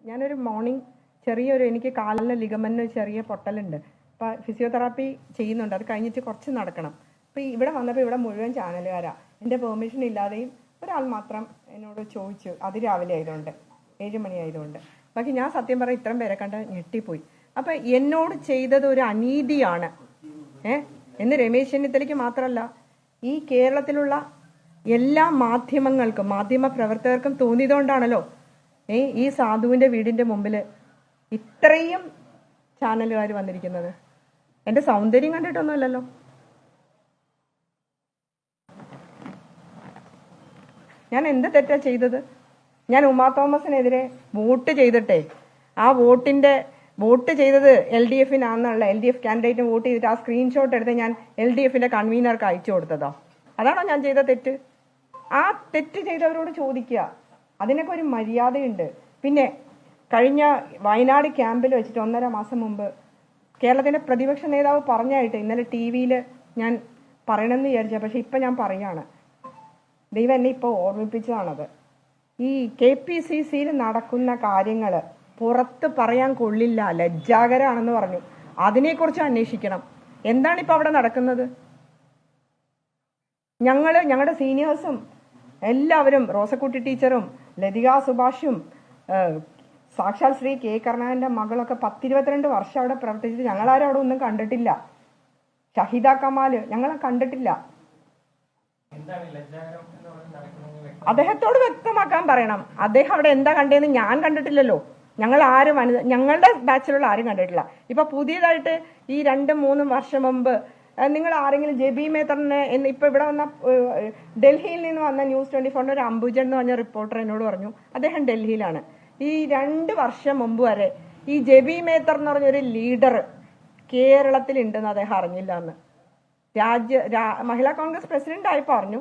ഞാനൊരു മോർണിംഗ് എനിക്ക് കാലിന് ലിഗമെന്റിന് ചെറിയ പൊട്ടലുണ്ട്. അപ്പോൾ ഫിസിയോതെറാപ്പി ചെയ്യുന്നുണ്ട്. അത് കഴിഞ്ഞിട്ട് കുറച്ച് നടക്കണം. അപ്പോൾ ഇവിടെ വന്നപ്പോൾ ഇവിടെ മുഴുവൻ ചാനലുകാരാ. എൻ്റെ പെർമിഷൻ ഇല്ലാതെയും ഒരാൾ മാത്രം എന്നോട് ചോദിച്ചു. അതിരാവിലെ ആയതുകൊണ്ട് 7 മണി ആയതുകൊണ്ട്. ബാക്കി ഞാൻ സത്യം പറഞ്ഞാൽ ഇത്രയും പേരെ കണ്ട് ഞെട്ടിപ്പോയി. അപ്പം എന്നോട് ചെയ്തത് ഒരു അനീതിയാണ് എന്ന് രമേശ് ചെന്നിത്തലയ്ക്ക് മാത്രമല്ല, ഈ കേരളത്തിലുള്ള എല്ലാ മാധ്യമങ്ങൾക്കും മാധ്യമ പ്രവർത്തകർക്കും തോന്നിയതുകൊണ്ടാണല്ലോ ഈ സാധുവിൻ്റെ വീടിൻ്റെ മുമ്പിൽ ഇത്രയും ചാനലുകാർ വന്നിരിക്കുന്നത്. എൻ്റെ സൗന്ദര്യം കണ്ടിട്ടൊന്നുമല്ലല്ലോ. ഞാൻ എന്ത് തെറ്റാ ചെയ്തത്? ഞാൻ ഉമാ തോമസിനെതിരെ വോട്ട് ചെയ്തിട്ടേ ആ വോട്ട് ചെയ്തത് LDFനാണെന്നുള്ള LDF കാൻഡിഡേറ്റിന് വോട്ട് ചെയ്തിട്ട് ആ സ്ക്രീൻഷോട്ട് എടുത്ത് ഞാൻ LDFന്റെ കൺവീനർക്ക് അയച്ചു കൊടുത്തതോ? അതാണോ ഞാൻ ചെയ്ത തെറ്റ്? ആ തെറ്റ് ചെയ്തവരോട് ചോദിക്കുക. അതിനൊക്കെ ഒരു മര്യാദയുണ്ട്. പിന്നെ കഴിഞ്ഞ വയനാട് ക്യാമ്പിൽ വെച്ചിട്ട് 1.5 മാസം മുമ്പ് കേരളത്തിന്റെ പ്രതിപക്ഷ നേതാവ് പറഞ്ഞായിട്ട് ഇന്നലെ TV-യിൽ ഞാൻ പറയണമെന്ന് വിചാരിച്ച, പക്ഷെ ഇപ്പം ഞാൻ പറയാണ്. ദൈവം എന്നെ ഇപ്പോൾ ഓർമ്മിപ്പിച്ചതാണത്. ഈ KPCC-യിൽ നടക്കുന്ന കാര്യങ്ങൾ പുറത്ത് പറയാൻ കൊള്ളില്ല, ലജ്ജാകരാണെന്ന് പറഞ്ഞു. അതിനെക്കുറിച്ച് അന്വേഷിക്കണം. എന്താണ് ഇപ്പം അവിടെ നടക്കുന്നത്? ഞങ്ങളുടെ സീനിയേഴ്സും എല്ലാവരും, റോസക്കുട്ടി ടീച്ചറും ലതിക സുഭാഷും സാക്ഷാൽ ശ്രീ K. കരുണാകരന്റെ മകളൊക്കെ 10-22 വർഷം അവിടെ പ്രവർത്തിച്ചിട്ട് ഞങ്ങളാരും അവിടെ ഒന്നും കണ്ടിട്ടില്ല. ഷഹിദ കമാല് ഞങ്ങളെ കണ്ടിട്ടില്ല. അദ്ദേഹത്തോട് വ്യക്തമാക്കാൻ പറയണം. അദ്ദേഹം അവിടെ എന്താ കണ്ടതെന്ന് ഞാൻ കണ്ടിട്ടില്ലല്ലോ. ഞങ്ങളുടെ ബാച്ചിലുള്ള ആരും കണ്ടിട്ടില്ല. ഇപ്പൊ പുതിയതായിട്ട് ഈ 2-3 വർഷം മുമ്പ് നിങ്ങൾ ആരെങ്കിലും ജെബി മേത്തറിനെ ഇപ്പൊ ഇവിടെ വന്ന ഡൽഹിയിൽ നിന്ന് വന്ന News 24 ഒരു അംബുജൻ എന്ന് പറഞ്ഞ റിപ്പോർട്ടർ എന്നോട് പറഞ്ഞു അദ്ദേഹം ഡൽഹിയിലാണ്. ഈ 2 വർഷം മുമ്പ് വരെ ഈ ജെബി മേത്തർ എന്ന് പറഞ്ഞൊരു ലീഡർ കേരളത്തിൽ ഉണ്ടെന്ന് അദ്ദേഹം അറിഞ്ഞില്ല എന്ന്. മഹിളാ കോൺഗ്രസ് പ്രസിഡന്റ് ആയി പറഞ്ഞു.